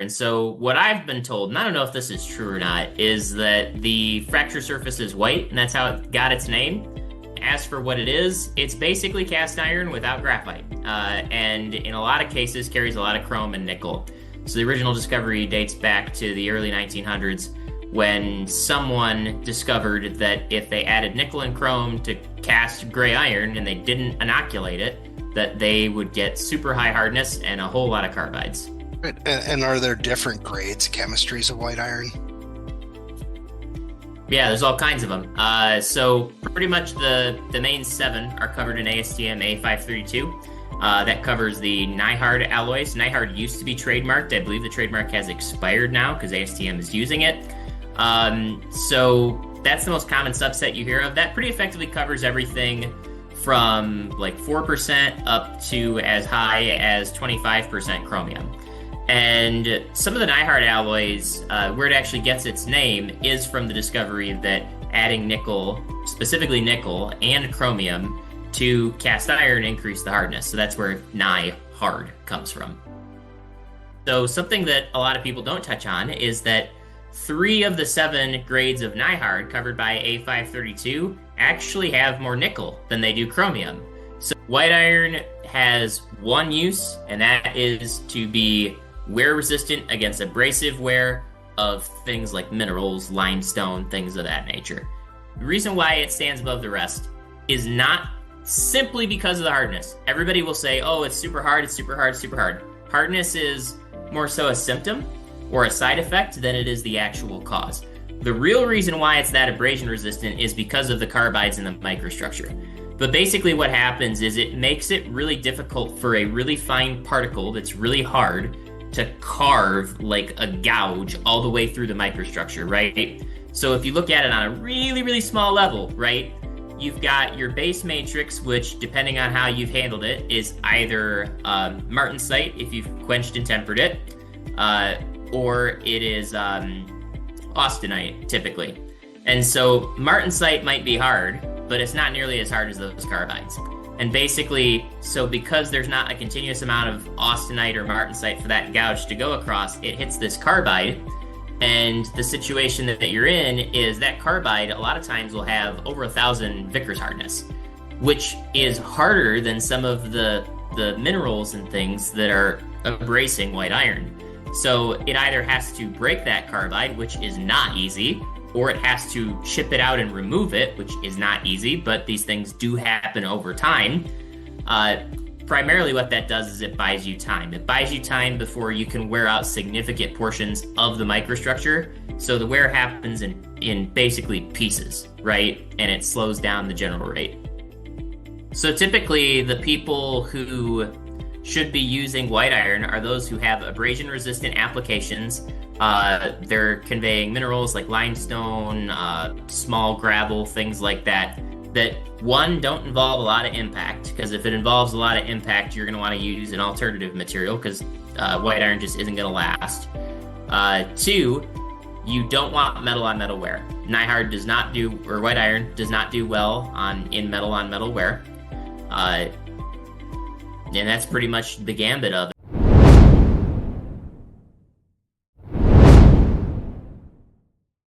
And so what I've been told, and I don't know if this is true or not, is that the fracture surface is white, and that's how it got its name. As for what it is, it's basically cast iron without graphite, and in a lot of cases carries a lot of chrome and nickel. So the original discovery dates back to the early 1900s when someone discovered that if they added nickel and chrome to cast gray iron and they didn't inoculate it, that they would get super high hardness and a whole lot of carbides. And are there different grades, chemistries of white iron? Yeah, there's all kinds of them. So pretty much the main 7 are covered in ASTM A532. That covers the Nyhard alloys. Nyhard used to be trademarked. I believe the trademark has expired now because ASTM is using it. So that's the most common subset you hear of. That pretty effectively covers everything from like 4% up to as high as 25% chromium. And some of the Nyhard alloys, where it actually gets its name, is from the discovery that adding nickel, specifically nickel and chromium, to cast iron increased the hardness. So that's where Nyhard comes from. So something that a lot of people don't touch on is that 3 of the 7 grades of Nyhard covered by A532 actually have more nickel than they do chromium. So white iron has one use, and that is to be wear resistant against abrasive wear of things like minerals, limestone, things of that nature. The reason why it stands above the rest is not simply because of the hardness. Everybody will say, oh, it's super hard, it's super hard, it's super hard. Hardness is more so a symptom or a side effect than it is the actual cause. The real reason why it's that abrasion resistant is because of the carbides in the microstructure. But basically what happens is it makes it really difficult for a really fine particle that's really hard to carve like a gouge all the way through the microstructure, right? So if you look at it on a really, really small level, right, you've got your base matrix, which depending on how you've handled it is either martensite if you've quenched and tempered it, or it is austenite typically. And so martensite might be hard, but it's not nearly as hard as those carbides. And basically, so because there's not a continuous amount of austenite or martensite for that gouge to go across, it hits this carbide, and the situation that you're in is that carbide a lot of times will have over 1,000 Vickers hardness, which is harder than some of the minerals and things that are abrasing white iron. So it either has to break that carbide, which is not easy, or it has to chip it out and remove it, which is not easy, but these things do happen over time. Primarily what that does is it buys you time. It buys you time before you can wear out significant portions of the microstructure. So the wear happens in basically pieces, right? And it slows down the general rate. So typically the people who should be using white iron are those who have abrasion-resistant applications. They're conveying minerals like limestone, small gravel, things like that, that one, don't involve a lot of impact, because if it involves a lot of impact, you're going to want to use an alternative material, because white iron just isn't going to last. 2, you don't want metal-on-metal wear. Nyhard does not do, or white iron does not do well in metal-on-metal wear. And that's pretty much the gambit of it.